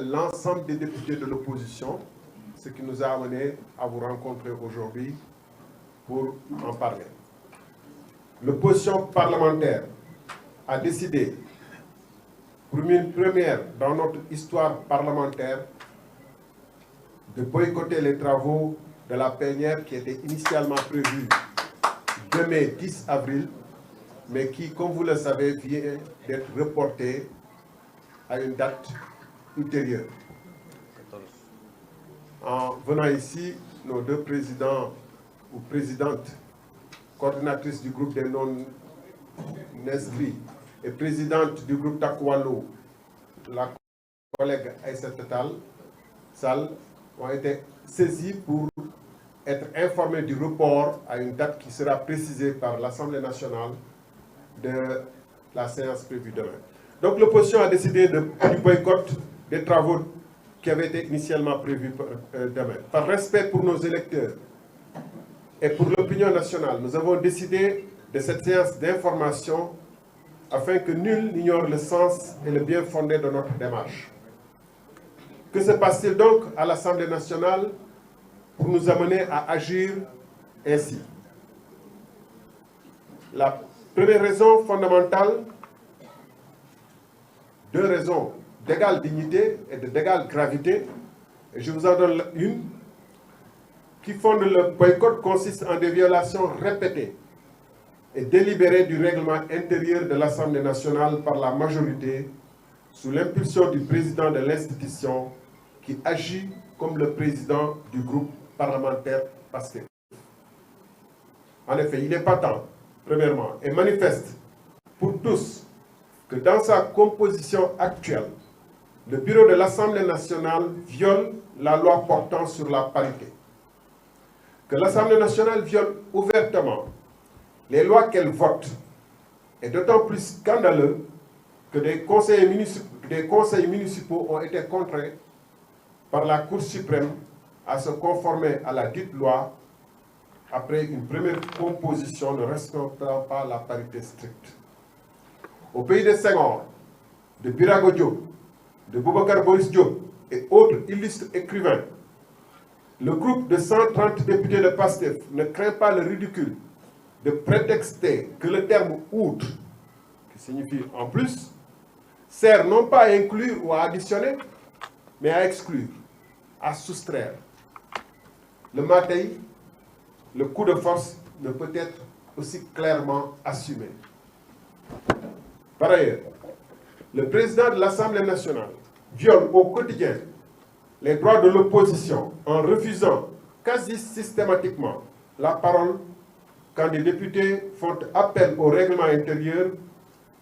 l'ensemble des députés de l'opposition, ce qui nous a amené à vous rencontrer aujourd'hui pour en parler. L'opposition parlementaire a décidé, pour une première dans notre histoire parlementaire, de boycotter les travaux de la plénière qui étaient initialement prévus demain 10 avril, mais qui, comme vous le savez, vient d'être reportée à une date ultérieure. En venant ici, nos deux présidents ou présidentes, coordinatrices du groupe des non-inscrits et présidente du groupe Takwalo, la collègue Aïssata Sall, ont été saisis pour être informés du report à une date qui sera précisée par l'Assemblée nationale de la séance prévue demain. Donc l'opposition a décidé du boycott des travaux qui avaient été initialement prévus demain. Par respect pour nos électeurs et pour l'opinion nationale, nous avons décidé de cette séance d'information afin que nul n'ignore le sens et le bien fondé de notre démarche. Que se passe-t-il donc à l'Assemblée nationale pour nous amener à agir ainsi? La première raison fondamentale, deux raisons d'égale dignité et d'égale gravité, et je vous en donne une, qui fonde le boycott consiste en des violations répétées et délibérées du règlement intérieur de l'Assemblée nationale par la majorité sous l'impulsion du président de l'institution qui agit comme le président du groupe parlementaire PASTEF. En effet, il est patent, premièrement, et manifeste pour tous que dans sa composition actuelle, le bureau de l'Assemblée nationale viole la loi portant sur la parité. Que l'Assemblée nationale viole ouvertement les lois qu'elle vote est d'autant plus scandaleux que des conseils municipaux ont été contraints par la Cour suprême à se conformer à la dite loi après une première composition ne respectant pas la parité stricte. Au pays de Senghor, de Birago Diop, de Boubacar Boris Diop et autres illustres écrivains, le groupe de 130 députés de PASTEF ne craint pas le ridicule de prétexter que le terme « outre », qui signifie « en plus », sert non pas à inclure ou à additionner, mais à exclure, à soustraire. Le matin, le coup de force ne peut être aussi clairement assumé. Par ailleurs, le président de l'Assemblée nationale viole au quotidien les droits de l'opposition en refusant quasi systématiquement la parole quand des députés font appel au règlement intérieur,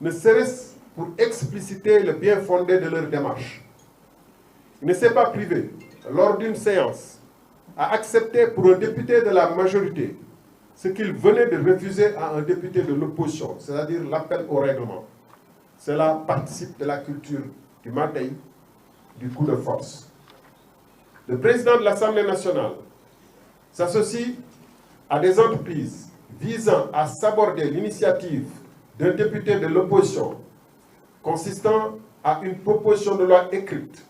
ne serait-ce pour expliciter le bien fondé de leur démarche. Il ne s'est pas privé, lors d'une séance, à accepter pour un député de la majorité ce qu'il venait de refuser à un député de l'opposition, c'est-à-dire l'appel au règlement. Cela participe de la culture du matin, du coup de force. Le président de l'Assemblée nationale s'associe à des entreprises visant à saborder l'initiative d'un député de l'opposition, consistant à une proposition de loi écrite,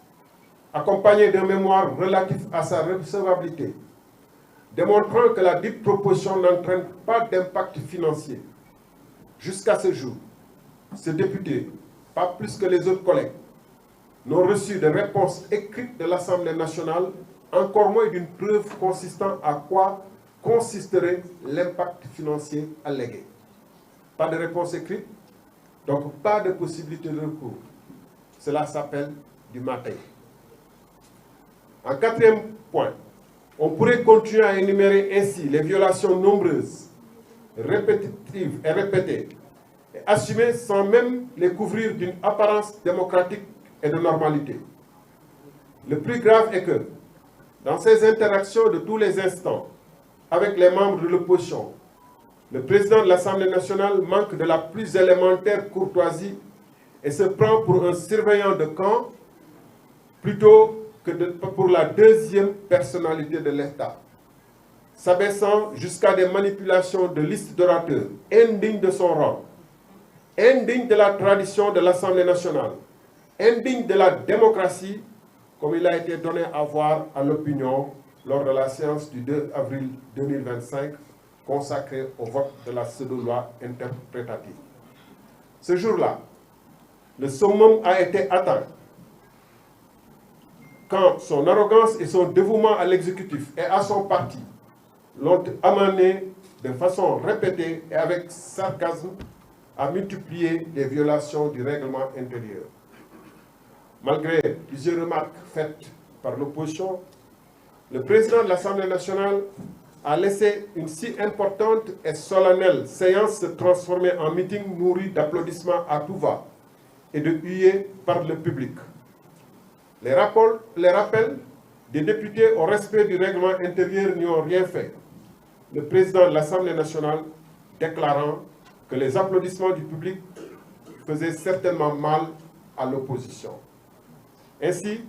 accompagnée d'un mémoire relatif à sa recevabilité, démontrant que la dite proposition n'entraîne pas d'impact financier. Jusqu'à ce jour, ce député, pas plus que les autres collègues, n'ont reçu de réponse écrite de l'Assemblée nationale, encore moins d'une preuve consistant à quoi consisterait l'impact financier allégué. Pas de réponse écrite, donc pas de possibilité de recours. Cela s'appelle du matin. En quatrième point, on pourrait continuer à énumérer ainsi les violations nombreuses, répétitives et répétées, et assumées sans même les couvrir d'une apparence démocratique et de normalité. Le plus grave est que, dans ces interactions de tous les instants avec les membres de l'opposition, le président de l'Assemblée nationale manque de la plus élémentaire courtoisie et se prend pour un surveillant de camp plutôt que pour la deuxième personnalité de l'État, s'abaissant jusqu'à des manipulations de listes d'orateurs indignes de son rang, indignes de la tradition de l'Assemblée nationale, indignes de la démocratie comme il a été donné à voir à l'opinion lors de la séance du 2 avril 2025 consacrée au vote de la pseudo-loi interprétative. Ce jour-là, le summum a été atteint quand son arrogance et son dévouement à l'exécutif et à son parti l'ont amené de façon répétée et avec sarcasme à multiplier les violations du règlement intérieur. Malgré plusieurs remarques faites par l'opposition, le président de l'Assemblée nationale a laissé une si importante et solennelle séance se transformer en meeting nourri d'applaudissements à tout va et de huées par le public. Les rappels des députés au respect du règlement intérieur n'y ont rien fait. Le président de l'Assemblée nationale déclarant que les applaudissements du public faisaient certainement mal à l'opposition. Ainsi,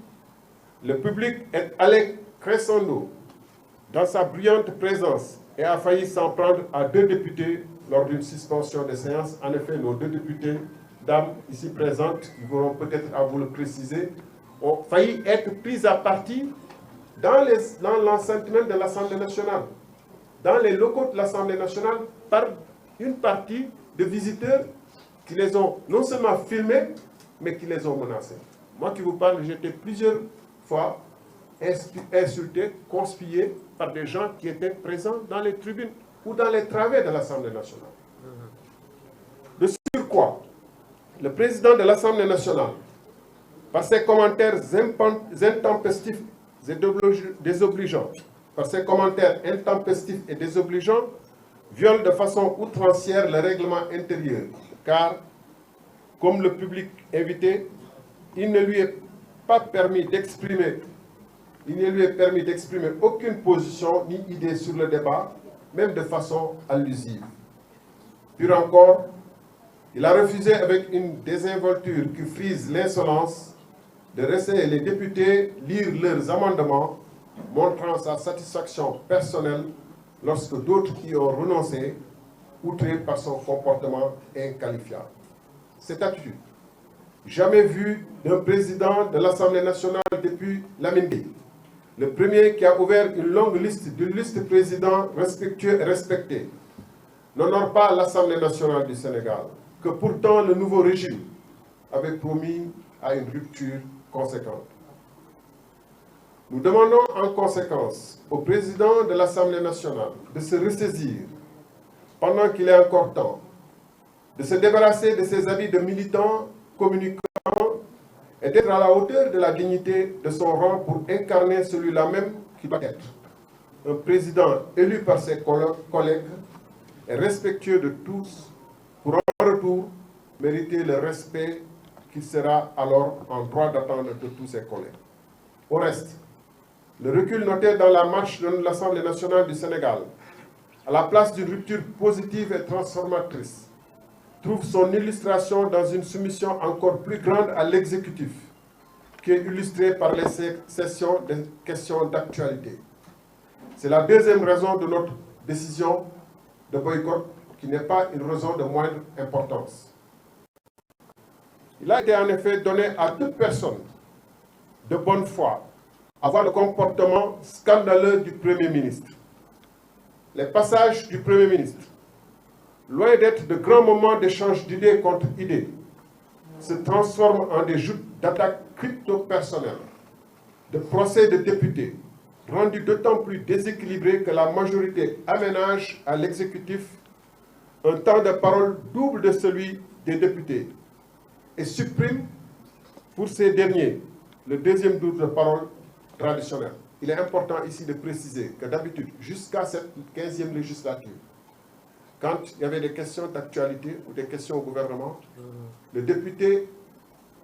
le public est allé crescendo dans sa brillante présence et a failli s'en prendre à 2 députés lors d'une suspension de séance. En effet, nos 2 députés, dames ici présentes, ils vont peut-être à vous le préciser, ont failli être prises à partie dans l'enceinte même de l'Assemblée nationale, dans les locaux de l'Assemblée nationale, par une partie de visiteurs qui les ont non seulement filmés, mais qui les ont menacés. Moi qui vous parle, j'ai été plusieurs fois insulté, conspué par des gens qui étaient présents dans les tribunes ou dans les travées de l'Assemblée nationale. De surcroît, le président de l'Assemblée nationale, par ses commentaires intempestifs et désobligeants, viole de façon outrancière le règlement intérieur, car, comme le public invité, il ne lui est permis d'exprimer aucune position ni idée sur le débat, même de façon allusive. Pire encore, il a refusé avec une désinvolture qui frise l'insolence de laisser les députés lire leurs amendements, montrant sa satisfaction personnelle lorsque d'autres y ont renoncé, outrés par son comportement inqualifiable. Cette attitude, jamais vue d'un président de l'Assemblée nationale depuis Lamine Gueye, le premier qui a ouvert une longue liste présidents respectueux et respectés, n'honore pas l'Assemblée nationale du Sénégal, que pourtant le nouveau régime avait promis à une rupture conséquente. Nous demandons en conséquence au président de l'Assemblée nationale de se ressaisir pendant qu'il est encore temps, de se débarrasser de ses habits de militants communicants et d'être à la hauteur de la dignité de son rang pour incarner celui-là même qui doit être un président élu par ses collègues et respectueux de tous pour en retour mériter le respect qu'il sera alors en droit d'attendre de tous ses collègues. Au reste, le recul noté dans la marche de l'Assemblée nationale du Sénégal, à la place d'une rupture positive et transformatrice, trouve son illustration dans une soumission encore plus grande à l'exécutif, qui est illustrée par les sessions de questions d'actualité. C'est la deuxième raison de notre décision de boycott, qui n'est pas une raison de moindre importance. Il a été en effet donné à toute personne de bonne foi à voir le comportement scandaleux du Premier ministre. Les passages du Premier ministre, loin d'être de grands moments d'échange d'idées contre idées, se transforment en des joutes d'attaques crypto-personnelles, de procès de députés, rendus d'autant plus déséquilibrés que la majorité aménage à l'exécutif un temps de parole double de celui des députés et supprime pour ces derniers le deuxième tour de parole traditionnel. Il est important ici de préciser que d'habitude, jusqu'à cette 15e législature, quand il y avait des questions d'actualité ou des questions au gouvernement, le député,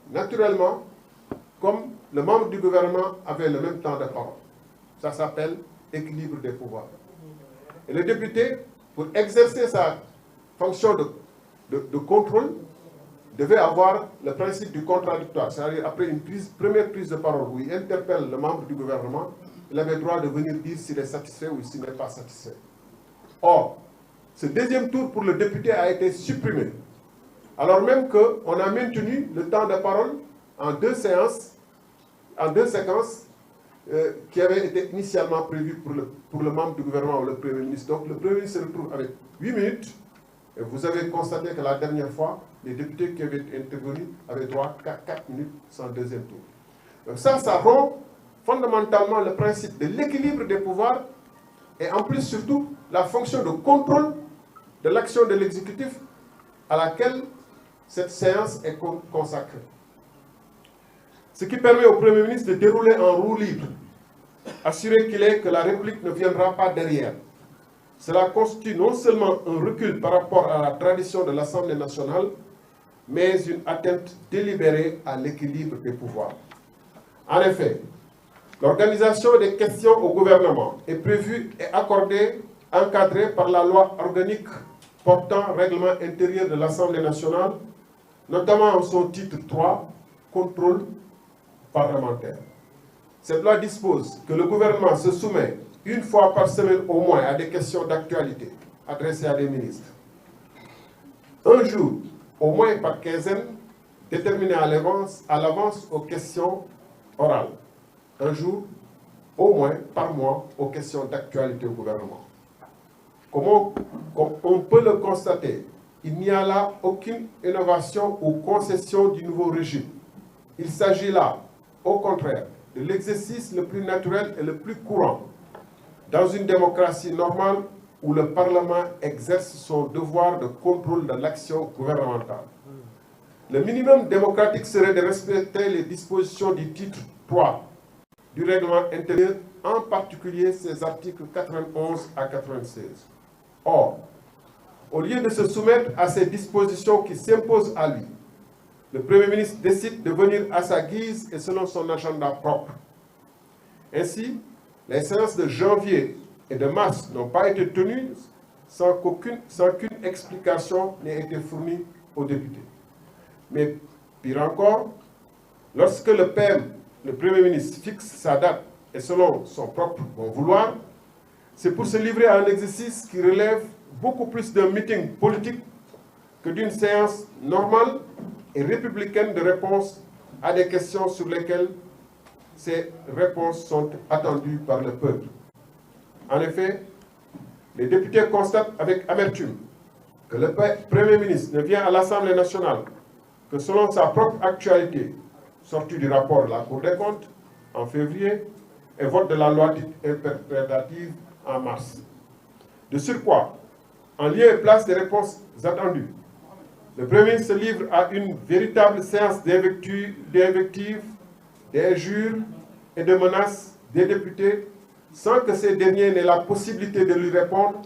naturellement, comme le membre du gouvernement, avait le même temps de parole. Ça s'appelle équilibre des pouvoirs. Et le député, pour exercer sa fonction de contrôle, devait avoir le principe du contradictoire, c'est-à-dire après une première prise de parole où il interpelle le membre du gouvernement, il avait le droit de venir dire s'il est satisfait ou s'il n'est pas satisfait. Or, ce deuxième tour pour le député a été supprimé, alors même qu'on a maintenu le temps de parole en 2 séances en deux séquences qui avaient été initialement prévues pour le membre du gouvernement ou le Premier ministre. Donc le Premier ministre se retrouve avec 8 minutes. Et vous avez constaté que la dernière fois, les députés qui avaient intervenu avaient droit à 4 minutes sans deuxième tour. Donc ça rompt fondamentalement le principe de l'équilibre des pouvoirs et en plus surtout la fonction de contrôle de l'action de l'exécutif à laquelle cette séance est consacrée. Ce qui permet au Premier ministre de dérouler en roue libre, assurer qu'il est que la République ne viendra pas derrière. Cela constitue non seulement un recul par rapport à la tradition de l'Assemblée nationale, mais une atteinte délibérée à l'équilibre des pouvoirs. En effet, l'organisation des questions au gouvernement est prévue et accordée, encadrée par la loi organique portant règlement intérieur de l'Assemblée nationale, notamment en son titre 3, contrôle parlementaire. Cette loi dispose que le gouvernement se soumet une fois par semaine au moins à des questions d'actualité adressées à des ministres. Un jour, au moins par quinzaine, déterminé à l'avance aux questions orales. Un jour, au moins par mois, aux questions d'actualité au gouvernement. Comme on peut le constater, il n'y a là aucune innovation ou concession du nouveau régime. Il s'agit là, au contraire, de l'exercice le plus naturel et le plus courant dans une démocratie normale où le Parlement exerce son devoir de contrôle de l'action gouvernementale. Le minimum démocratique serait de respecter les dispositions du titre 3 du règlement intérieur, en particulier ses articles 91 à 96. Or, au lieu de se soumettre à ces dispositions qui s'imposent à lui, le Premier ministre décide de venir à sa guise et selon son agenda propre. Ainsi, les séances de janvier et de mars n'ont pas été tenues sans qu'une explication n'ait été fournie aux députés. Mais pire encore, lorsque le PM, le Premier ministre, fixe sa date et selon son propre bon vouloir, c'est pour se livrer à un exercice qui relève beaucoup plus d'un meeting politique que d'une séance normale et républicaine de réponse à des questions sur lesquelles ces réponses sont attendues par le peuple. En effet, les députés constatent avec amertume que le Premier ministre ne vient à l'Assemblée nationale que selon sa propre actualité, sortie du rapport de la Cour des comptes en février et vote de la loi dite interprétative en mars. De surcroît, en lieu et place des réponses attendues, le Premier ministre se livre à une véritable séance d'invectives, d'injures et de menaces des députés sans que ces derniers n'aient la possibilité de lui répondre,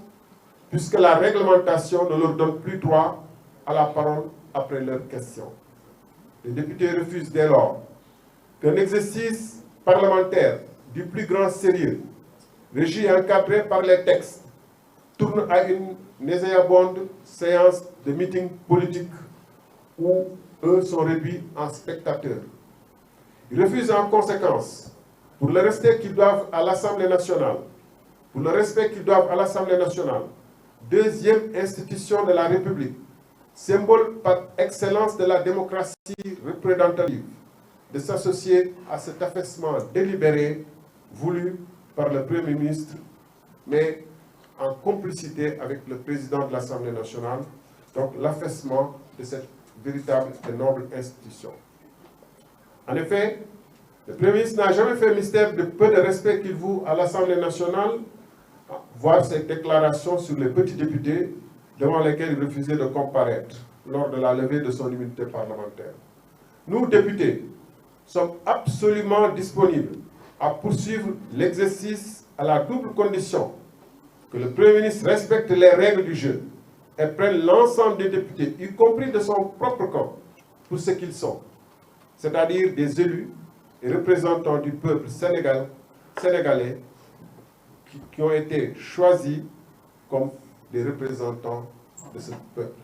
puisque la réglementation ne leur donne plus droit à la parole après leurs questions. Les députés refusent dès lors qu'un exercice parlementaire du plus grand sérieux, régi et encadré par les textes, tourne à une nauséabonde séance de meeting politique où eux sont réduits en spectateurs. Ils refusent en conséquence, pour le respect qu'ils doivent à l'Assemblée nationale, deuxième institution de la République, symbole par excellence de la démocratie représentative, de s'associer à cet affaissement délibéré voulu par le Premier ministre, mais en complicité avec le président de l'Assemblée nationale, donc l'affaissement de cette véritable et noble institution. En effet, le Premier ministre n'a jamais fait mystère de peu de respect qu'il voue à l'Assemblée nationale, voir ses déclarations sur les petits députés devant lesquels il refusait de comparaître lors de la levée de son immunité parlementaire. Nous, députés, sommes absolument disponibles à poursuivre l'exercice à la double condition que le Premier ministre respecte les règles du jeu et prenne l'ensemble des députés, y compris de son propre camp, pour ce qu'ils sont, c'est-à-dire des élus et représentants du peuple sénégalais qui ont été choisis comme des représentants de ce peuple.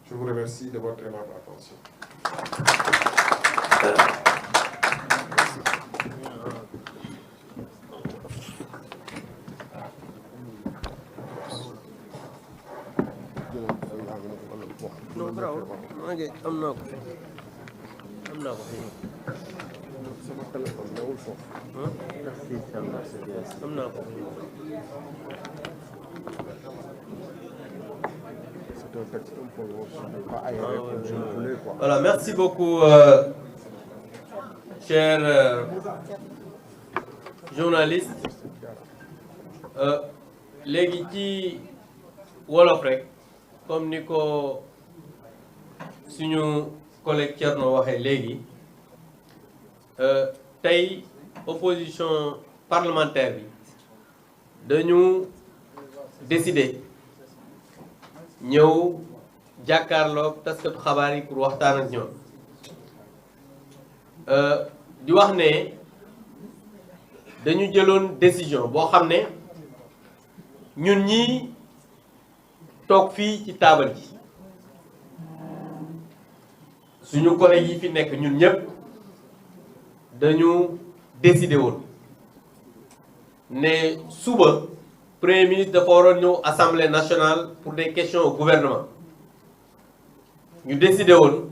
Je vous remercie de votre aimable attention. Non, bravo. I'm not. sama téléphone newul foofu. am naa ko. C'est un texte un peu long, je n'ai pas aéré comme je le voulais, quoi. Voilà, merci beaucoup, chers journalistes. Léegi ci wolof rek comme ni ko suñu collègue Thierno waxee léegi tey opposition parlementaire bi dañu décider ñëw jàkkaarloog taskatu xabaar yi pour waxtaan ak ñoom di wax ne dañu jëloon décision boo xam ne ñun ñii toog fii ci taabal ji suñu collègues yi fi nekk ñun ñëpp dañu décider woon ne suba premier ministre dafa waroon ñëw assemblée nationale pour des questions au gouvernement ñu décider woon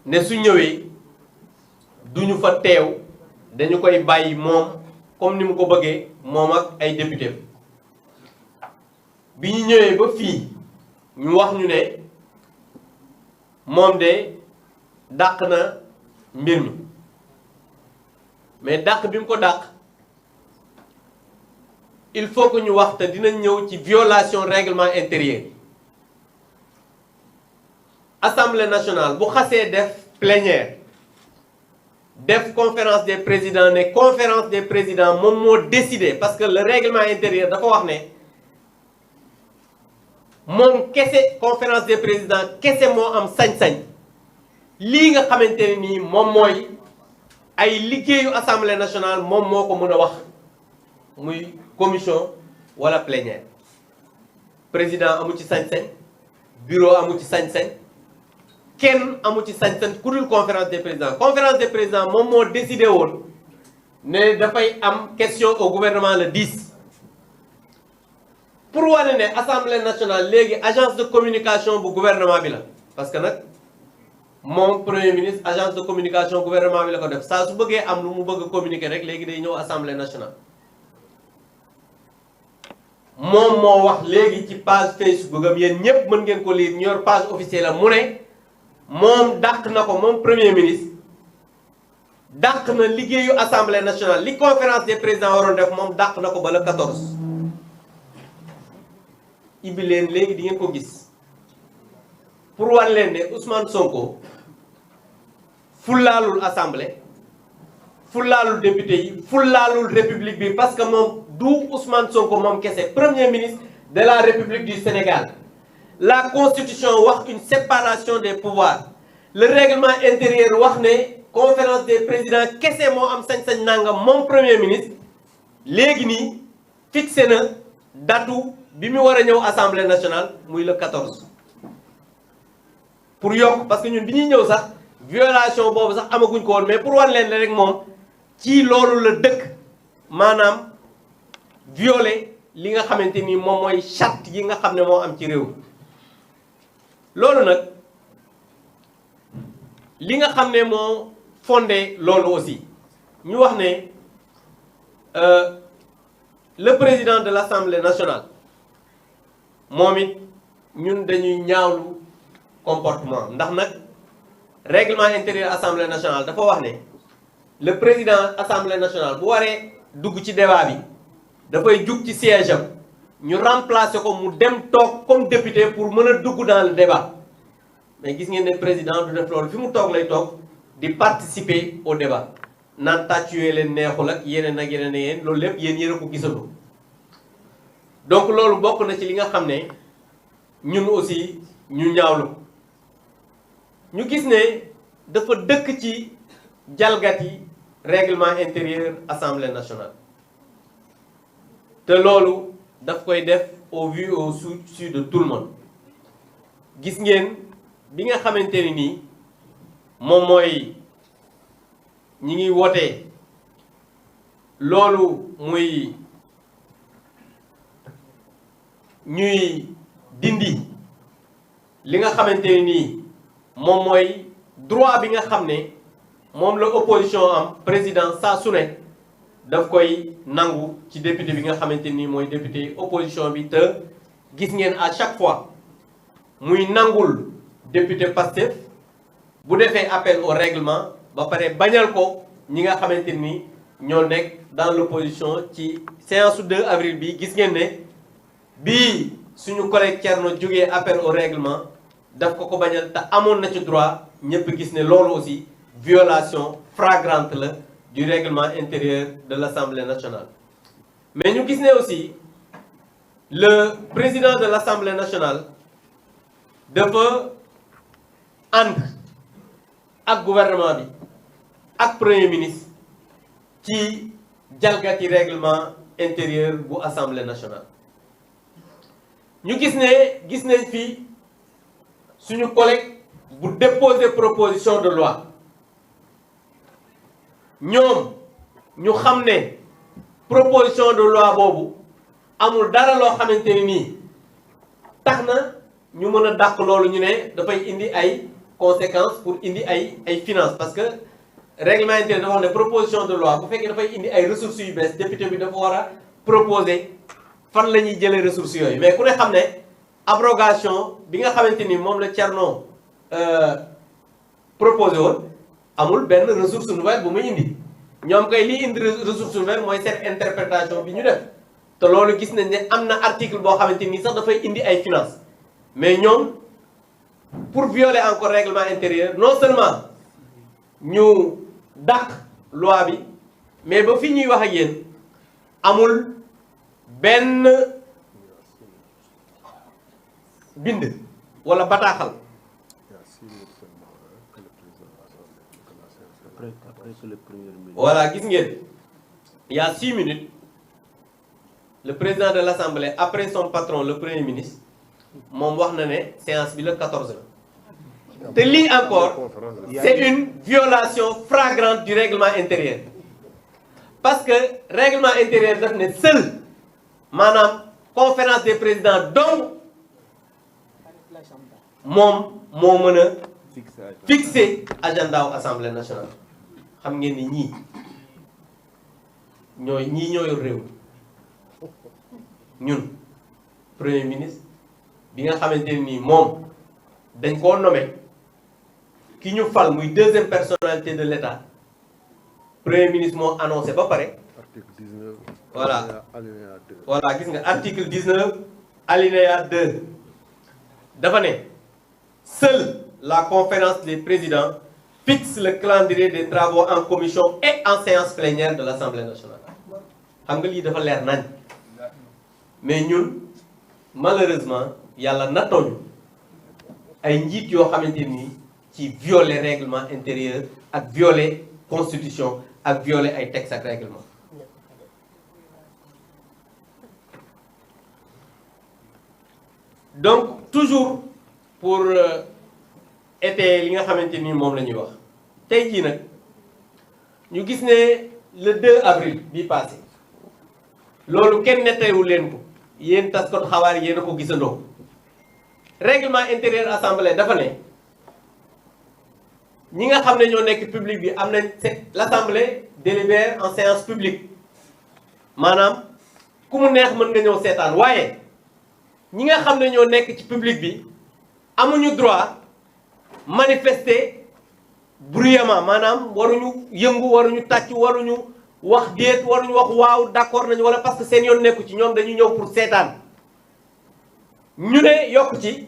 ne su ñëwee duñu fa teew dañu koy bàyyi moom comme ni mu ko bëggee moom ak ay député bi ñu ñëwee ba fii ñu wax ñu ne moom de dàq na mbir mi mais dàq bi mu ko dàq il faut que ñu wax te dinañ ñëw ci violation règlement intérieur Assemblée nationale bu xasee def plénière def conférence des présidents ne conférence des présidents moom moo décidé parce que le règlement intérieur dafa wax ne moom kese conférence des présidents kese moo am sañ-sañ lii nga xamante ne nii moom mooy ay liggéeyu assemblée nationale moom moo ko mën a wax muy commission wala plénière président amu ci sañ-sañ bureau amu ci sañ-sañ kenn amu ci sañ-sañ ku dul conférence des présidents moom moo décidé woon ne dafay am question au gouvernement le 10 pour wane ne assemblée nationale léegi agence de communication bu gouvernement bi la parce que nag moom premier ministre agence de communication gouvernement bi la ko def saa su bëggee am lu mu bëgg a communiquer rek léegi day ñëw assemblée nationale moom moo wax léegi ci page Facebook am yéen ñépp mën ngeen ko lire ñu yor page officielle la mu ne moom dàq na ko moom premier ministre dàq na liggéeyu assemblée nationale li conférence des présidents waroon def moom dàq na ko ba le 14 ibbi leen léegi di ngeen ko gis pour wan leen ne Ousmane Sonko fullaalul assemblée fullaalul député yi fullaalul république bi parce que moom du Ousmane Sonko moom kese premier ministre de la république du Sénégal la constitution wax une séparation des pouvoirs le règlement intérieur wax ne conférence des présidents kese moo am sañ-sañ nangam moom premier ministre léegi nii fixé na datu bi mu war a ñëw assemblée nationale muy le 14 pour yokk parce que ñun bi ñuy ñëw sax violation boobu sax amaguñ ko woon mais pour wan leen rek moom ci loolu la dëkk maanaam violer li nga xamante ni moom mooy charte yi nga xam ne moo am ci réew loolu nag li nga xam ne moo fondé loolu aussi ñu wax ne le président de l'Assemblée nationale moom it ñun dañuy ñaawlu comportement ndax nag règlement intérieur assemblée nationale dafa wax ne le président assemblée nationale bu waree dugg ci débat bi dafay jug ci siège am ñu remplacer ko mu dem toog comme député pour mën a dugg dans le débat mais gis ngeen ne président du def loolu fi mu toog lay toog di participer au débat naan tàccuwee leen neexul ak yeneen ak yeneen yéen loolu lépp yéen a ko gisandoo donc loolu bokk na ci li nga xam ne ñun aussi ñu ñaawlu ñu gis ne dafa dëkk ci jalgati règlement intérieur assemblée nationale te loolu daf koy def au vu au su de tout le monde gis ngeen bi nga xamante ni nii moom mooy ñi ngi wootee loolu muy ñuy dindi li nga xamante ni nii moom mooy droit bi nga xam ne moom la opposition am président saa su ne daf koy nangu ci député bi nga xamante ni mooy député opposition bi te gis ngeen à chaque fois muy nangul député Pastef bu defee appel au règlement ba pare bañal ko ñi nga xamante ni ñoo nekk dans l'opposition ci séance su 2 avril bi gis ngeen ne bii suñu collègue Thierno jógee appel au règlement daf ko bañal te amoon na ci droit ñëpp gis ne loolu aussi violation flagrante la du règlement intérieur de l'Assemblée nationale. Mais ñu gis ne aussi le président de l'Assemblée nationale dafa ànd ak gouvernement bi ak premier ministre ci jalgati règlement intérieur bu Assemblée nationale. ñu gis nañ fi suñu collègue bu déposer proposition de loi ñoom ñu xam ne proposition de loi boobu amul dara loo xamante ni nii tax na ñu mën a dàq loolu ñu ne dafay indi ay conséquences pour indi ay finances parce que règlement intérieur dafa wax ne proposition de loi bu fekkee dafay indi ay ressources yu bees député bi dafa war a proposer fan la ñuy jëlee ressources yooyu mais ku ne xam ne abrogation bi nga xamante ni moom la Thierno proposé woon amul benn ressource nouvelle bu muy indi ñoom kay lii indi ressource nouvelle mooy seen interprétation bi ñu def te loolu gis nañ ne am na article boo xamante ni sax dafay indi ay finances mais ñoom pour violer encore règlement intérieur non seulement ñu dàq loi bi mais ba fi ñuy wax ak yéen amul benn bind wala bataaxal voilà gis ngeen il y a 6 minutes le président de l'Assemblée après son patron le premier ministre moom wax na ne séance bi le 14 la te lii encore c'est une violation flagrante du règlement intérieur parce que règlement intérieur daf ne seul maanaam conférence des présidents donc moom moo mën a fixer agenda wu Assemblée nationale xam ngeen ni ñii ñoo yor réew ñun premier ministre bi nga xamante ne nii moom dañ koo nommé ki ñu fal muy deuxième personnalité de l'État premier ministre moo annoncé ba pare. article 19. voilà gis nga article 19 alinéa 2 dafa ne seule la conférence des présidents fixe le calendrier des travaux en commission et en séance plénière de l'Assemblée nationale xam nga lii dafa leer nañ mais ñun malheureusement yàlla nattooñu ay njiit yoo xamante ni ci violer règlement intérieur ak violer constitution ak violer ay textes ak règlement donc toujours pour été li nga xamante ni moom la ñuy wax tey jii nag ñu gis ne le 2 avril bi passé loolu kenn netteewul leen ko yéen taskatu xabaar yéen a ko gisandoo règlement intérieur assemblée dafa ne ñi nga xam ne ñoo nekk public bi am nañ l'assemblée délibère en séance publique maanaam ku mu neex mën nga ñëw seetaan waaye ñi nga xam ne ñoo nekk ci public bi amuñu droit manifester bruyamment maanaam waruñu yëngu waruñu tàcc waruñu wax déet waruñu wax waaw d'accord nañu wala parce que seen yoon nekku ci ñoom dañu ñëw pour seetaan ñu ne yokk ci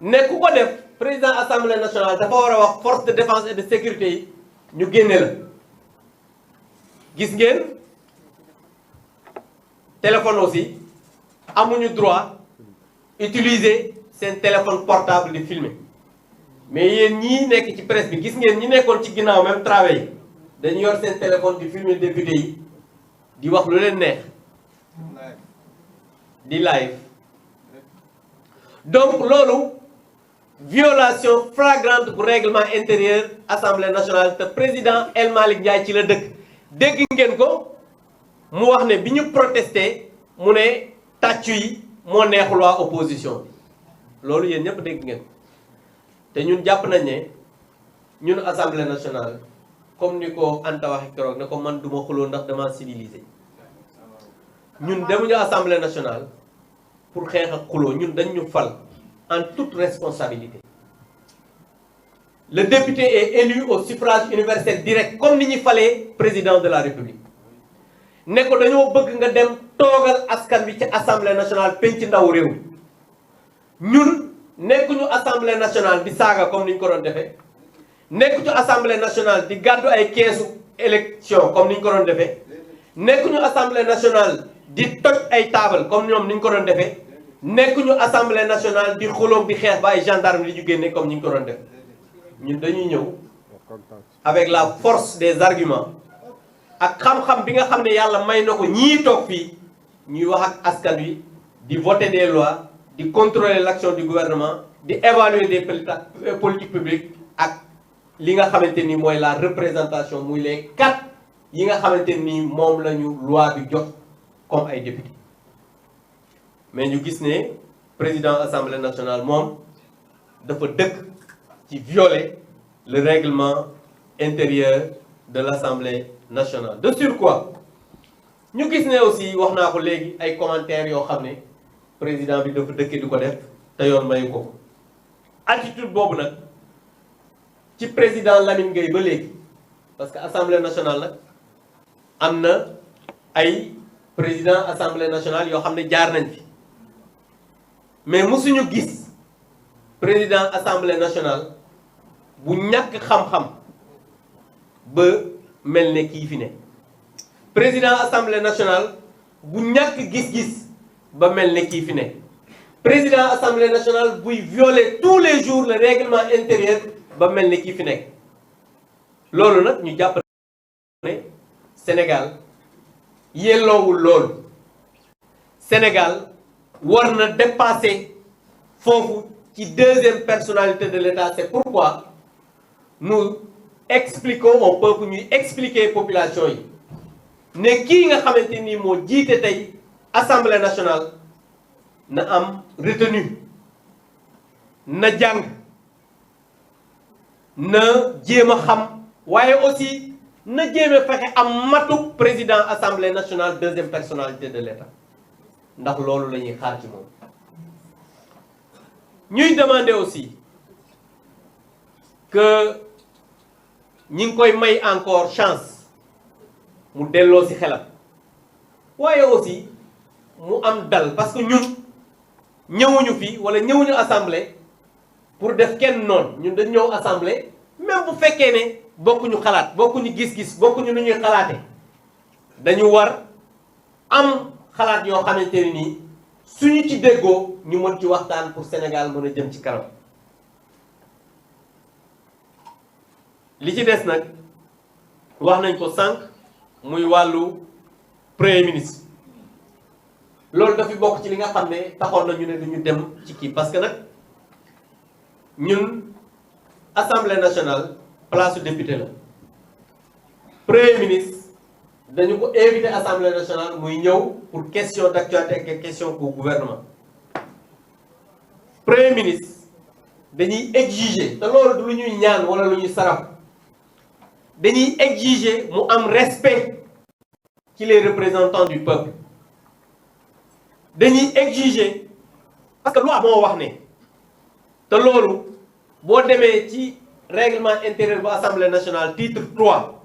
ne ku ko def président assemblée nationale dafa war a wax force de défense et de sécurité yi ñu génne la gis ngeen téléphone aussi amuñu droit utiliser seen téléphone portable di filmer mais yéen ñii nekk ci presse bi gis ngeen ñi nekkoon ci ginnaaw même travail yi dañu yor seen téléphone di filmer député yi di wax lu leen neex di live donc loolu violation flagrante bu règlement intérieur assemblée nationale te président El Malick Ndiaye ci la dëkk dégg ngeen ko mu wax ne bi ñu protesté mu ne tàccu yi moo neexul waa opposition bi loolu yéen ñëpp dégg ngeen te ñun jàpp nañ ne ñun assemblée nationale comme ni ko Anta waxe keroog ne ko man duma xuloo ndax dama civilisé ñun demuñu assemblée nationale pour xeex ak xuloo ñun dañ ñu fal en toute responsabilité. Le député est élu au suffrage universel direct comme ni ñu falee président de la république ne ko dañoo bëgg nga dem toogal askan wi ci assemblée nationale penc ndaw réew ñun nekkuñu assemblée nationale di saaga comme ni ñu ko doon defee nekkuñu assemblée nationale di gàddu ay keesu élection comme ni ñu ko doon defee nekkuñu assemblée nationale di toj ay taabal comme ñoom ni ñu ko doon defee nekkuñu assemblée nationale di xuloog di xeex ba ay gendarme di ñu génne comme ni ñu ko doon def ñun dañuy ñëw avec la force des arguments ak xam-xam bi nga xam ne yàlla may na ko ñii toog fii ñuy wax ak askan wi di voter des lois di contrôler l'action du gouvernement di évaluer des politiques publiques ak li nga xamante ni mooy la représentation muy les 4 yi nga xamante ni moom la ñu loi bi jox comme ay député mais ñu gis ne président assemblée nationale moom dafa dëkk ci violer le règlement intérieur de l'Assemblée nationale. De surcroît ñu gis ne aussi wax naa ko léegi ay commentaires yoo xam ne président bi dafa dëkk di ko def te yoon mayu ko attitude boobu nag ci président Lamine Gueye ba léegi parce que Assemblée nationale nag am na ay président Assemblée nationale yoo xam ne jaar nañ fi mais musuñu gis président Assemblée nationale bu ñàkk xam-xam ba mel ne kii fi ne président Assemblée nationale bu ñàkk gis-gis ba mel ne kii fi ne président Assemblée nationale buy violer tous les jours le règlement intérieur ba mel ne kii fi nekk loolu nag ñu jàpp ne Sénégal yelloowul loolu Sénégal war na dépasser foofu ci deuxième personnalité de l'État. C'est pourquoi nous expliquons au peuple, ñuy expliquer population yi ne kii nga xamante ni moo jiite tey Assemblée nationale na am retenue na jàng na jéem a xam waaye aussi na jéem a fexe am matu président Assemblée nationale deuxième personnalité de l'État ndax loolu la ñuy xaar ci moom. ñuy demander aussi que ñi ngi koy may encore chance mu delloo ci xelam waaye aussi mu am dal parce que ñun ñëwuñu fi wala ñëwuñu assemblée pour def kenn noonu ñun dañ ñëw assemblée même bu fekkee ne bokkuñu xalaat bokkuñu gis-gis bokkuñu nu ñuy xalaate dañu war am xalaat yoo xamante ne nii suñu ci déggoo ñu mën ci waxtaan pour Sénégal mën a jëm ci kanam li ci des nag wax nañ ko sànq muy wàllu premier ministre loolu dafa bokk ci li nga xam ne taxoon na ñu ne duñu dem ci kii parce que nag ñun assemblée nationale place su député la premier ministre dañu ko invité assemblée nationale muy ñëw pour question d'actualité ak question au gouvernement premier ministre dañuy exiger te loolu du lu ñuy ñaan wala lu ñuy saraf dañuy exiger mu am respect ci les représentants du peuple dañuy exiger parce que loi moo wax ne te loolu boo demee ci règlement intérieur bu assemblée nationale titre 3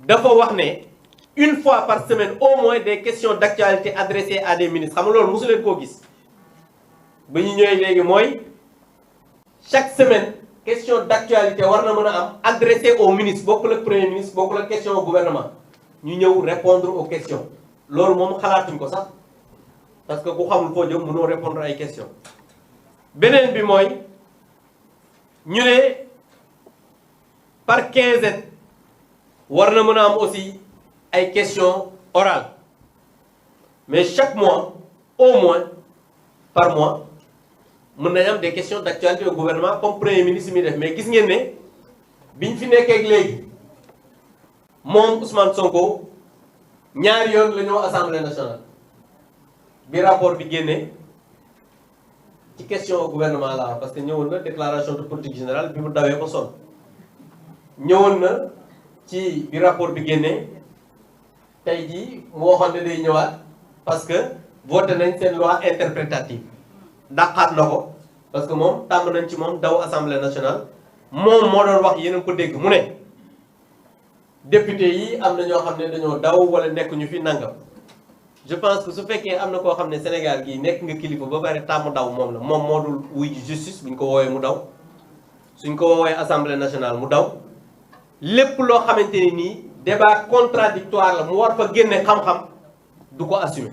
dafa wax ne une fois par semaine au moins des questions d'actualité adressées à des ministres xam nga loolu mosu leen koo gis ba ñu ñëwee léegi mooy chaque semaine question d'actualité war na mën a am adressée au ministre bokkul ak premier ministre bokkul ak question au gouvernement ñu ñëw répondre aux questions loolu moom xalaatuñ ko sax parce que ku xamul foo jëm mënoo répondre ay questions beneen bi mooy ñu ne par quinzaine war na mën a am aussi ay questions orales mais chaque mois au moins par mois mën nañ am des questions d'actualité au gouvernement comme premier ministre mi def mais gis ngeen ne biñ fi nekkee ak léegi moom Ousmane Sonko ñaari yoon la ñëw assemblée nationale bi rapport bi génnee ci question au gouvernement la parce que ñëwoon na déclaration de politique générale bi mu dawee ko sonn ñëwoon na ci bi rapport bi génnee tey jii mu waxoon ne day ñëwaat parce que voté nañ seen loi interprétative dàqaat na ko parce que moom tàmm nañ ci moom daw assemblée nationale moom moo doon wax yeneen ko dégg mu ne député yi am na ñoo xam ne dañoo daw wala nekk ñu fi nangam je pense que su fekkee am na koo xam ne Sénégal gii nekk nga kilifa ba bari tàmm daw moom la moom moo dul wuy ji justice buñ ko woowee mu daw suñ ko woowee assemblée nationale mu daw lépp loo xamante ni nii débat contradictoire la mu war fa génne xam-xam du ko assumer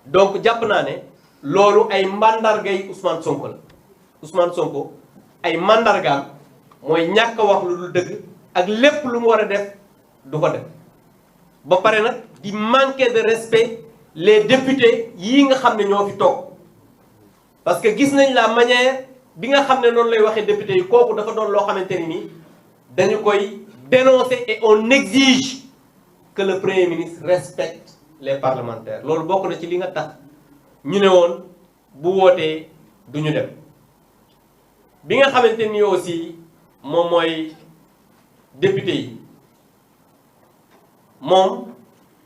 donc jàpp naa ne loolu ay mandargay Ousmane Sonko la Ousmane Sonko ay mandargaam mooy ñàkk a wax lu dul dëgg ak lépp lu mu war a def du ko def ba pare nag di manquer de respect les députés yii nga xam ne ñoo fi toog parce que gis nañ la manière bi nga xam ne noonu lay waxee député yi kooku dafa doon loo xamante ni nii dañu koy dénoncer et on exige que le premier ministre respecte les parlementaires loolu bokk na ci li nga tax ñu ne woon bu wootee du ñu dem bi nga xamante ni aussi moom mooy député yi moom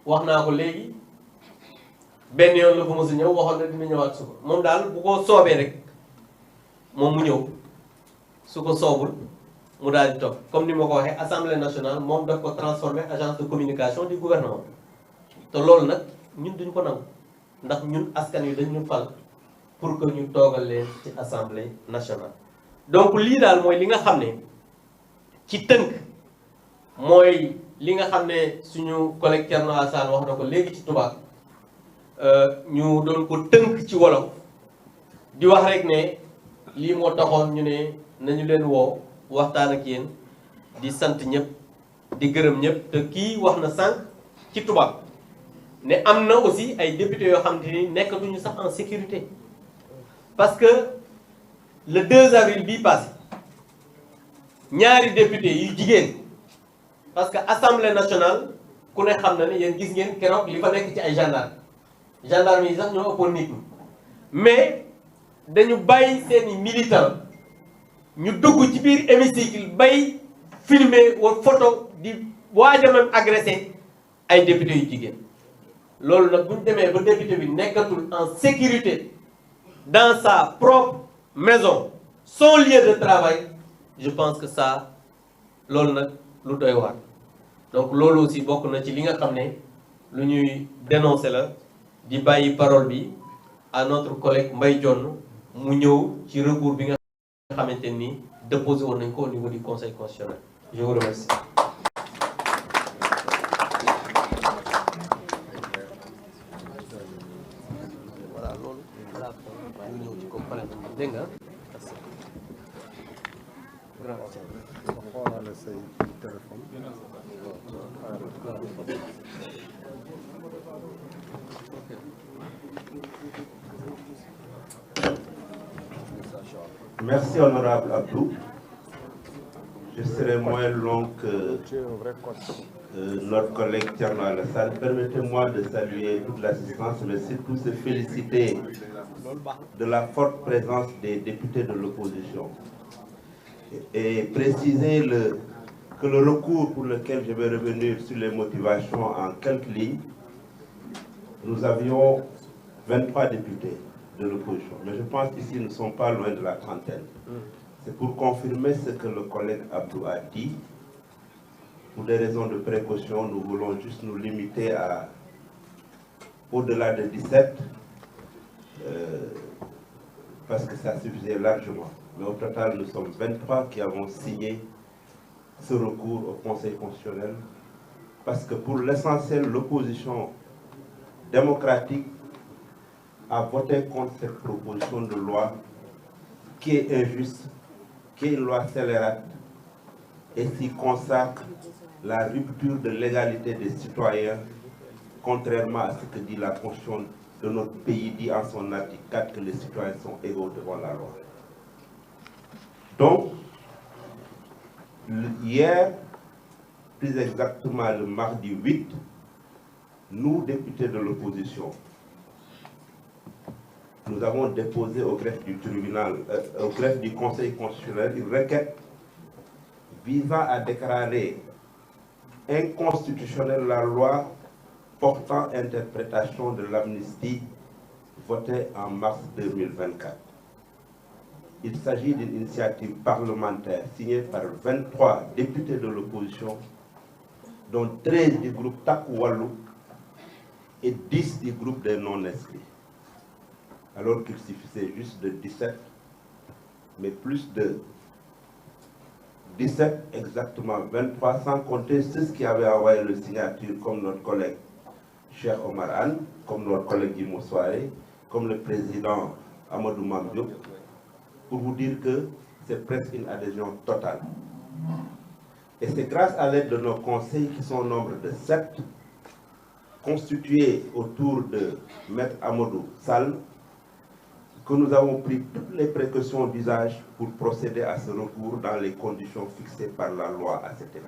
wax naa ko léegi benn yoon la fa mos a ñëw waxoon na dina ñëwaat suba moom daal bu ko soobee rek moom mu ñëw su ko soobul mu daal di toog comme ni ma ko waxee assemblée nationale moom daf ko transformé agence de communication du gouvernement te loolu nag ñun duñ ko nangu ndax ñun askan wi dañ ñu fal pour que ñu toogal leen ci assemblée nationale. donc lii daal mooy li nga xam ne ci tënk mooy li nga xam ne suñu collègue Thierno Alassane wax na ko léegi ci tubaab ñu doon ko tënk ci wolof di wax rek ne lii moo taxoon ñu ne nañu leen woo waxtaan ak yéen di sant ñëpp di gërëm ñëpp te kii wax na sànq ci tubaab ne am na aussi ay députés yoo xam ne nekkatuñu sax en sécurité parce que le 2 avril bii passé ñaari députés yu jigéen parce que assemblée nationale ku ne xam na ne yéen gis ngeen keroog li fa nekk ci ay gendarme yi sax ñoo ëppoon nit ñi mais dañu bàyyi seeni militants ñu dugg ci biir hémicycle bay filmer wala photo di waaj a même agressé ay députés yu jigéen loolu nag bu ñu demee ba député bi nekkatul en sécurité dans sa propre maison son lieu de travail je pense que ça loolu nag lu doy waar donc loolu aussi bokk na ci li nga xam ne lu ñuy dénoncer la di bàyyi parole bi à notre collègue Mbaye Dione mu ñëw ci recours bi nga xamante ni déposé woon nañ ko au niveau du conseil constitutionnel. Je vous remercie. voilà loolu voilà ñu ñëw ci complet dégg nga. xoolal say téléphone. Merci honorable Abdou. Je serai moins long que notre collègue Thierno Alassane. Permettez-moi de saluer toute l'assistance, mais surtout se féliciter de la forte présence des députés de l'opposition. Et préciser que le recours pour lequel je vais revenir sur les motivations en quelques lignes, nous avions 23 députés de l'opposition. Mais je pense qu'ici, nous ne sommes pas loin de la trentaine. C'est pour confirmer ce que le collègue Abdou a dit. Pour des raisons de précaution, nous voulons juste nous limiter à au-delà de 17, parce que ça suffisait largement. Mais au total, nous sommes 23 qui avons signé ce recours au Conseil constitutionnel, parce que pour l'essentiel, l'opposition démocratique a voté contre cette proposition de loi qui est injuste, qui est une loi scélérate et qui consacre la rupture de l'égalité des citoyens, contrairement à ce que dit la Constitution de notre pays, dit en son article 4 que les citoyens sont égaux devant la loi. Donc, hier, plus exactement le mardi 8, nous, députés de l'opposition, nous avons déposé au greffe du tribunal, au greffe du Conseil constitutionnel une requête visant à déclarer inconstitutionnelle la loi portant interprétation de l'amnistie votée en mars 2024. Il s'agit d'une initiative parlementaire signée par 23 députés de l'opposition, dont 13 du groupe Takku Wallu et 10 du groupe des non-inscrits. Alors qu'il suffisait juste de 17, mais plus de 17, exactement 23, sans compter ceux qui avaient envoyé le signature, comme notre collègue Cheikh Omar Anne, comme notre collègue Guy Soiré, comme le président Amadou Mame, pour vous dire que c'est presque une adhésion totale. Et c'est grâce à l'aide de nos conseils qui sont au nombre de 7, constitués autour de Maître Amadou Sall, que nous avons pris toutes les précautions d'usage pour procéder à ce recours dans les conditions fixées par la loi à cet effet.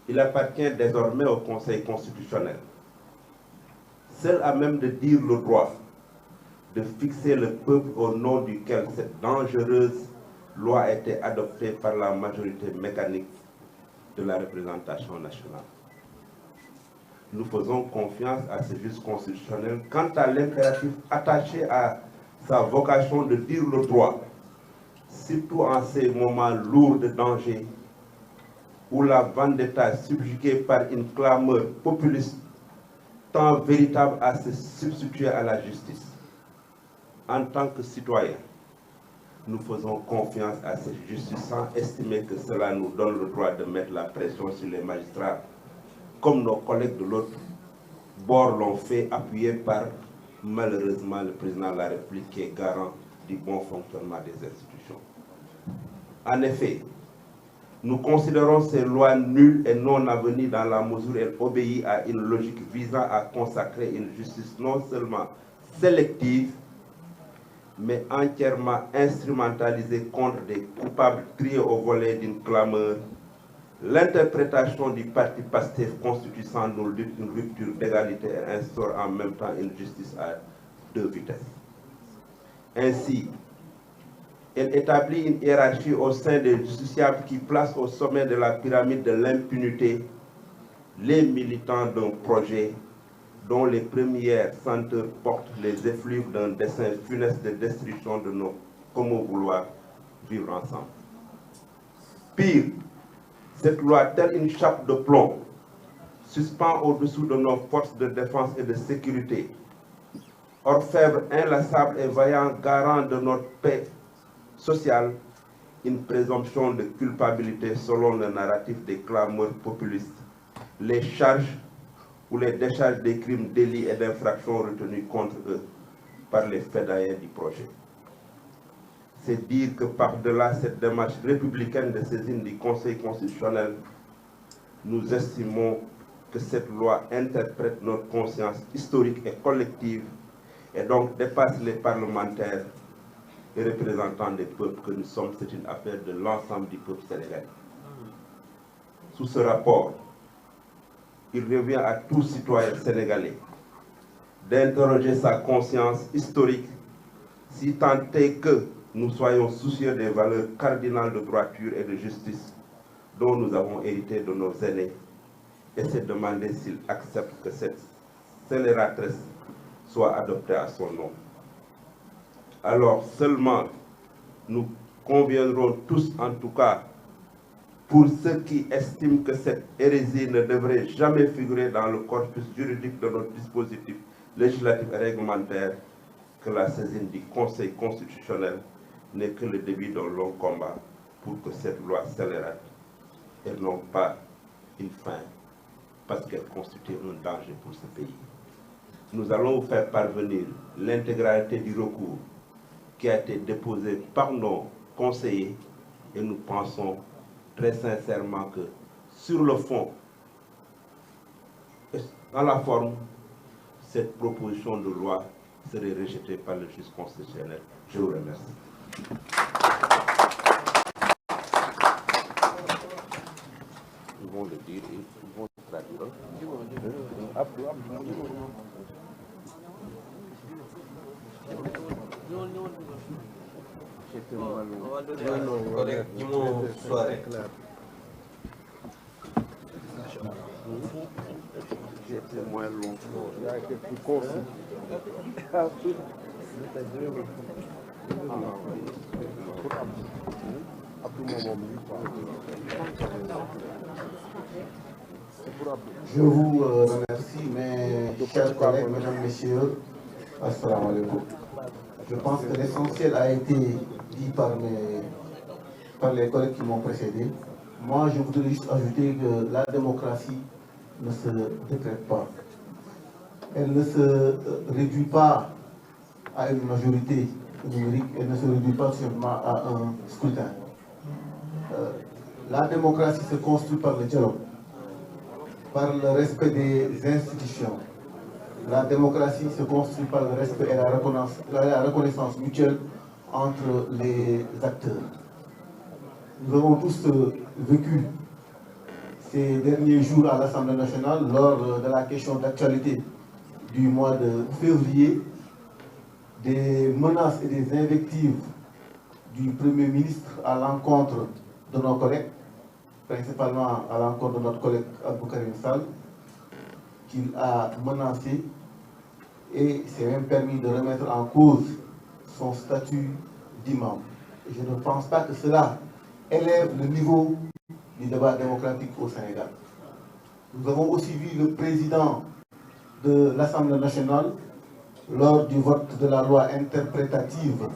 Il appartient désormais au Conseil constitutionnel, seul à même de dire le droit, de fixer le peuple au nom duquel cette dangereuse loi a été adoptée par la majorité mécanique de la représentation nationale. Nous faisons confiance à ce juge constitutionnel quant à l'impératif attaché à sa vocation de dire le droit, surtout en ces moments lourds de danger où la vendetta subjuguée par une clameur populiste tend véritable à se substituer à la justice. En tant que citoyens, nous faisons confiance à cette justice sans estimer que cela nous donne le droit de mettre la pression sur les magistrats, comme nos collègues de l'autre bord l'ont fait, appuyés par, malheureusement, le président de la République qui est garant du bon fonctionnement des institutions. En effet, nous considérons ces lois nulles et non avenue dans la mesure où elles obéissent à une logique visant à consacrer une justice non seulement sélective, mais entièrement instrumentalisée contre des coupables triés au volet d'une clameur. L'interprétation du parti PASTEF constitue sans nul doute une rupture d'égalité et instaure en même temps une justice à 2 vitesses. Ainsi, elle établit une hiérarchie au sein des justiciables qui place au sommet de la pyramide de l'impunité les militants d'un projet dont les premières senteurs portent les effluves d'un dessein funeste de destruction de nos comment vouloir vivre ensemble. Pire, cette loi, telle une chape de plomb, suspend au-dessous de nos forces de défense et de sécurité, orfèvre inlassable et vaillant garant de notre paix sociale, une présomption de culpabilité selon le narratif des clameurs populistes, les charges ou les décharges des crimes, délits et d'infractions retenus contre eux par les fédérations du projet. C'est dire que par-delà cette démarche républicaine de saisine du Conseil constitutionnel, nous estimons que cette loi interprète notre conscience historique et collective et donc dépasse les parlementaires et représentants des peuples que nous sommes. C'est une affaire de l'ensemble du peuple sénégalais. Sous ce rapport, il revient à tout citoyen sénégalais d'interroger sa conscience historique, si tant est que nous soyons soucieux des valeurs cardinales de droiture et de justice dont nous avons hérité de nos aînés, et se demander s'ils acceptent que cette scélératrice soit adoptée à son nom. Alors seulement nous conviendrons tous, en tout cas, pour ceux qui estiment que cette hérésie ne devrait jamais figurer dans le corpus juridique de notre dispositif législatif et réglementaire, que la saisine du Conseil constitutionnel n'est que le début d'un long combat pour que cette loi scélérate et non pas une fin, parce qu'elle constitue un danger pour ce pays. Nous allons vous faire parvenir l'intégralité du recours qui a été déposé par nos conseillers et nous pensons très sincèrement que sur le fond, dans la forme, cette proposition de loi serait rejetée par le juge constitutionnel. Je vous remercie. Ils vont le dire et ils vont le traduire. J'étais moins long. Il a été plus concis. Je vous remercie, mes chers collègues, mesdames, messieurs. Assalamu alaikum. Je pense que l'essentiel a été dit par les collègues qui m'ont précédé. Moi, je voudrais juste ajouter que la démocratie ne se décrète pas. Elle ne se réduit pas à une majorité numérique, elle ne se réduit pas seulement à un scrutin. La démocratie se construit par le dialogue, par le respect des institutions. La démocratie se construit par le respect et la reconnaissance mutuelle entre les acteurs. Nous avons tous vécu ces derniers jours à l'Assemblée nationale lors de la question d'actualité du mois de février, des menaces et des invectives du Premier ministre à l'encontre de nos collègues, principalement à l'encontre de notre collègue Abdou Karim Sall, qu'il a menacé et s'est même permis de remettre en cause son statut d'imam. Je ne pense pas que cela élève le niveau du débat démocratique au Sénégal. Nous avons aussi vu le président de l'Assemblée nationale, lors du vote de la loi interprétative,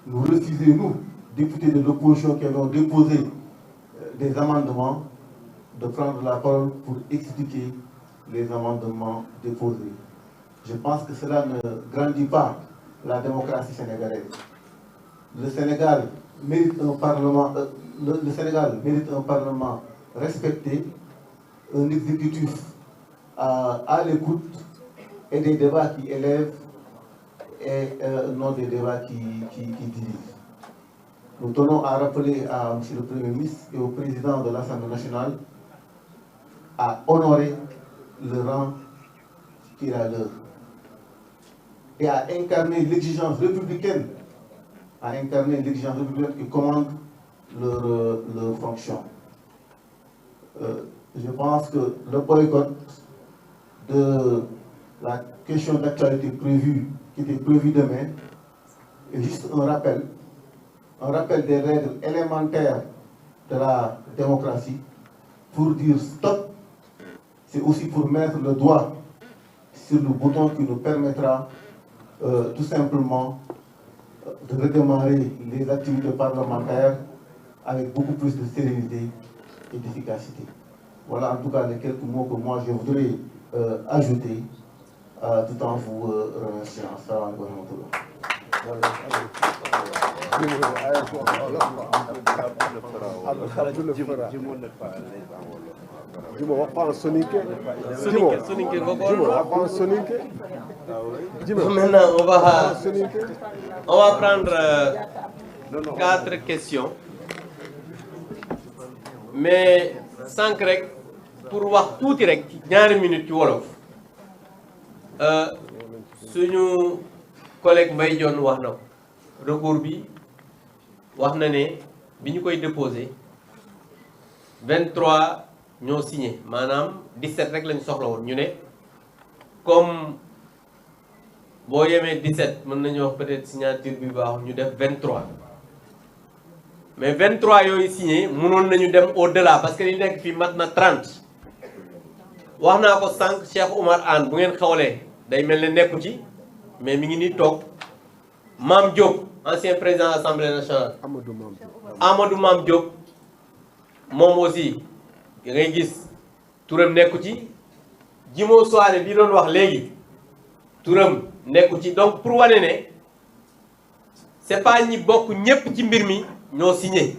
nous refuser, nous, députés de l'opposition qui avons déposé des amendements, de prendre la parole pour expliquer les amendements déposés. Je pense que cela ne grandit pas la démocratie sénégalaise. Le Sénégal mérite un parlement, le Sénégal mérite un parlement respecté, un exécutif à l'écoute et des débats qui élèvent et non des débats qui divisent. Nous tenons à rappeler à M. le Premier ministre et au président de l'Assemblée nationale à honorer le rang qui est à leur et à incarner l'exigence républicaine, qui commande leur fonction. Je pense que le boycott de la question d'actualité qui était prévue demain, est juste un rappel des règles élémentaires de la démocratie pour dire stop. C'est aussi pour mettre le doigt sur le bouton qui nous permettra tout simplement de redémarrer les activités parlementaires avec beaucoup plus de sérénité et d'efficacité. Voilà en tout cas les quelques mots que moi je voudrais ajouter tout en vous remerciant. Assalamu Maintenant, on va prendre 4 questions. Mais 5 rek pour wax tuuti rek ñaari minutes ci wolof. Suñu collègue Mbaye Dione wax na ko recours bi wax na ne bi ñu koy déposé 23 ñoo signé maanaam 17 rek lañ soxla woon ñu ne comme boo yemee 17 mën nañu wax peut-être signature bi baax ñu def 23 mais 23 yooyu signé mënoon nañu dem au-delà parce que li nekk fii mat na 30 wax naa ko sànq Cheikh Oumar Anne bu ngeen xawlee day mel ne nekku ci mais mi ngi nii toog Mame Diop ancien président de l'Assemblée nationale Amadou Mame Diop moom aussi da ngay gis turam nekku ci Jimo Soare bi doon wax léegi turam nekku ci donc pour wane ne c'est pas ñi bokk ñépp ci mbir mi ñoo signé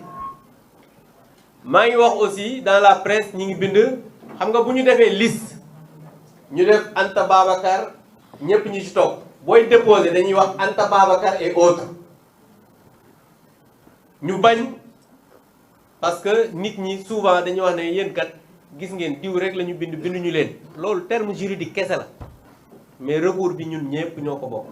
maa ngi wax aussi dans la presse ñi ngi bind xam nga bu ñu defee liste ñu def Anta Babacar ñépp ñi ci toog booy déposé dañuy wax Anta Babacar et autres ñu bañ parce que nit ñi souvent dañuy wax ne yéen kat gis ngeen diw rek la ñu bind binduñu leen loolu terme juridique kese la mais recours bi ñun ñépp ñoo ko bokk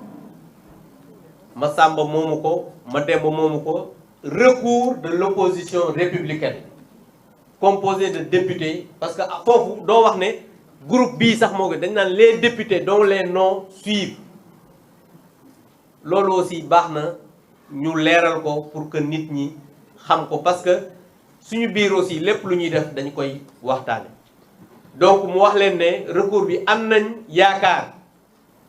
Massamba moomu ko Mademba moomu ko recours de l'opposition républicaine composé de députés parce que foofu doo wax ne groupe bii sax moo ko dañ naan les députés dont les noms suivent loolu aussi baax na ñu leeral ko pour que nit ñi xam ko parce que suñu biir aussi lépp lu ñuy def dañ koy waxtaane donc mu wax leen ne recours bi am nañ yaakaar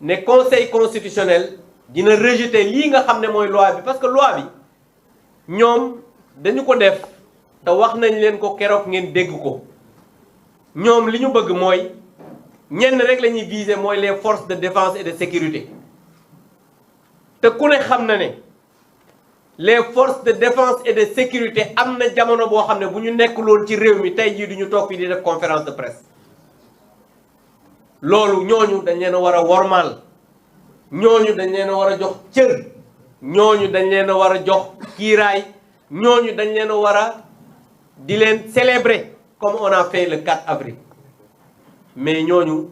ne conseil constitutionnel dina rejeter lii nga xam ne mooy loi bi parce que loi bi ñoom dañu ko def te wax nañ leen ko keroog ngeen dégg ko ñoom li ñu bëgg mooy ñenn rek la ñuy viser mooy les forces de défense et de sécurité te ku ne xam na ne les forces de défense et de sécurité am na jamono boo xam ne bu ñu nekk loolu ci réew mi tey jii du ñu toog fii di def conférence de presse loolu ñooñu dañ leen a war a wormaal ñooñu dañ leen a war a jox cër ñooñu dañ leen a war a jox kiiraay ñooñu dañ leen a war a di leen célébrer comme on a fait le 4 avril mais ñooñu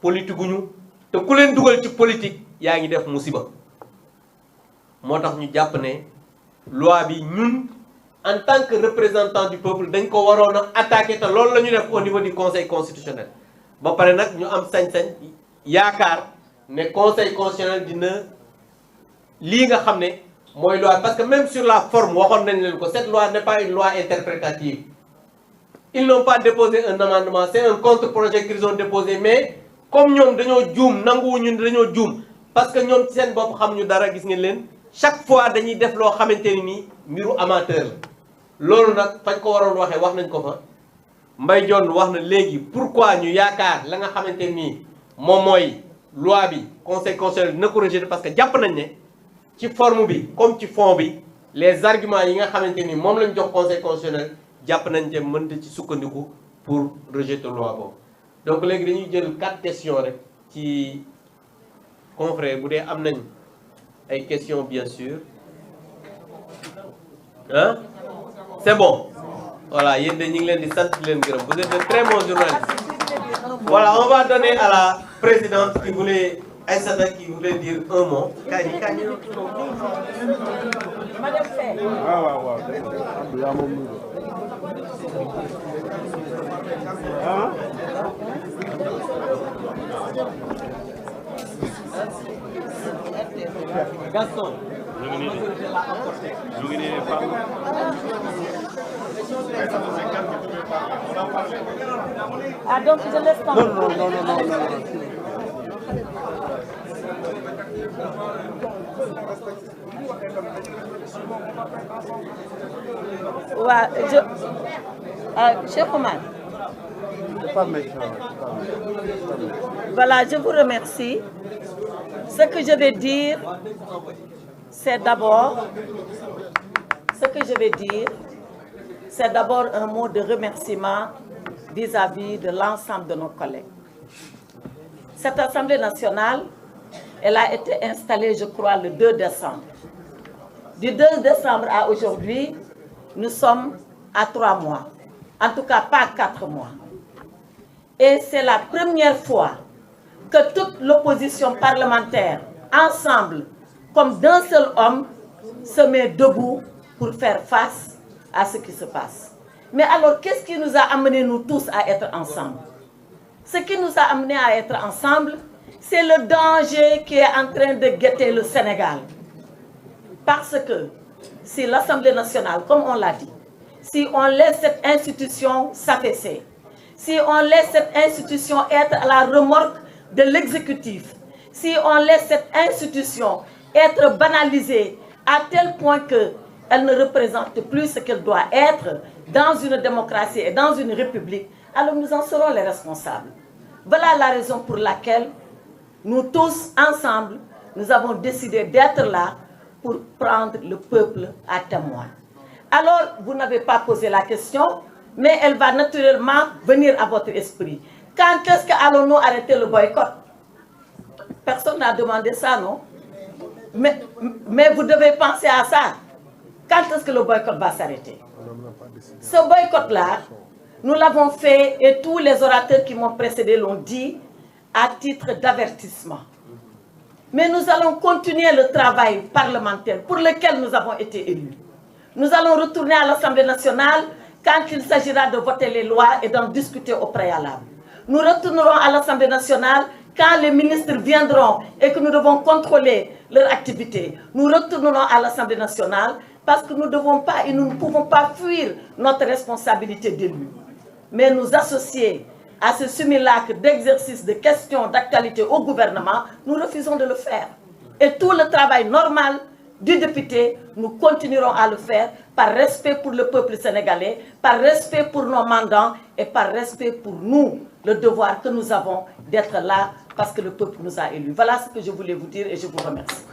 politique guñu te ku leen dugal ci politique yaa ngi def musiba moo tax ñu jàpp ne loi bi ñun en tant que représentant du peuple dañ ko waroon a attaquer te loolu la ñu def au niveau du conseil constitutionnel ba pare nag ñu am sañ-sañ yaakaar ne conseil constitutionnel dina lii nga xam ne mooy loi parce que même sur la forme waxoon nañ leen ko cette loi n'est pas une loi interprétative ils n'ont pas déposé un amendement c'est un contre-projet qu'ils ont déposé mais comme ñoom dañoo juum nanguwuñu dañoo juum parce que ñoom ci seen bopp xamuñu dara gis ngeen leen chaque fois dañuy def loo xamante ni nii mbiru amateur la loolu nag fañ ko waroon waxee wax nañ ko fa Mbaye Dione wax na léegi pourquoi ñu yaakaar la nga xamante nii moom mooy loi bi conseil constitutionnel dina ko rejeter parce que jàpp nañ ne ci forme bi comme ci fond bi les arguments yi nga xamante ni moom lañ jox conseil constitutionnel jàpp nañ te mënta ci sukkandiku pour rejeter loi boobu donc léegi dañuy jël 4 questions rek ci confrère bu dee am nañ ay questions bien sûr hein c'est bon voilà yéen de ñu ngi leen di sant di leen gërëm vous êtes de très bons journalistes voilà on va donner à la présidente qui voulait Aïssata qui voulait dire un mot. Gaston. Ah donc je laisse tomber. Non. Cheikh Oumar. Voilà, je vous remercie. Ce que je vais dire, c'est d'abord un mot de remerciement vis-à-vis de l'ensemble de nos collègues. Cette Assemblée nationale, elle a été installée, je crois, le 2 décembre. Du 2 décembre à aujourd'hui, nous sommes à 3 mois. En tout cas, pas 4 mois. Et c'est la première fois que toute l'opposition parlementaire, ensemble, comme d'un seul homme, se met debout pour faire face à ce qui se passe. Mais alors, qu'est-ce qui nous a amenés, nous tous, à être ensemble? Ce qui nous a amenés à être ensemble, c'est le danger qui est en train de guetter le Sénégal. Parce que si l'Assemblée nationale, comme on l'a dit, si on laisse cette institution s'affaisser, si on laisse cette institution être à la remorque de l'exécutif, si on laisse cette institution être banalisée à tel point qu'elle ne représente plus ce qu'elle doit être dans une démocratie et dans une république, alors nous en serons les responsables. Voilà la raison pour laquelle nous tous, ensemble, nous avons décidé d'être là pour prendre le peuple à témoin. Alors, vous n'avez pas posé la question, mais elle va naturellement venir à votre esprit. Quand est-ce que allons-nous arrêter le boycott? Personne n'a demandé ça, non? Mais vous devez penser à ça. Quand est-ce que le boycott va s'arrêter? Ce boycott-là, nous l'avons fait, et tous les orateurs qui m'ont précédé l'ont dit, à titre d'avertissement. Mais nous allons continuer le travail parlementaire pour lequel nous avons été élus. Nous allons retourner à l'Assemblée nationale quand il s'agira de voter les lois et d'en discuter au préalable. Nous retournerons à l'Assemblée nationale quand les ministres viendront et que nous devons contrôler leur activité. Nous retournerons à l'Assemblée nationale parce que nous ne devons pas et nous ne pouvons pas fuir notre responsabilité d'élus. Mais nous associer à ce simulacre d'exercice de questions d'actualité au gouvernement, nous refusons de le faire. Et tout le travail normal du député, nous continuerons à le faire par respect pour le peuple sénégalais, par respect pour nos mandants et par respect pour nous, le devoir que nous avons d'être là parce que le peuple nous a élus. Voilà ce que je voulais vous dire et je vous remercie.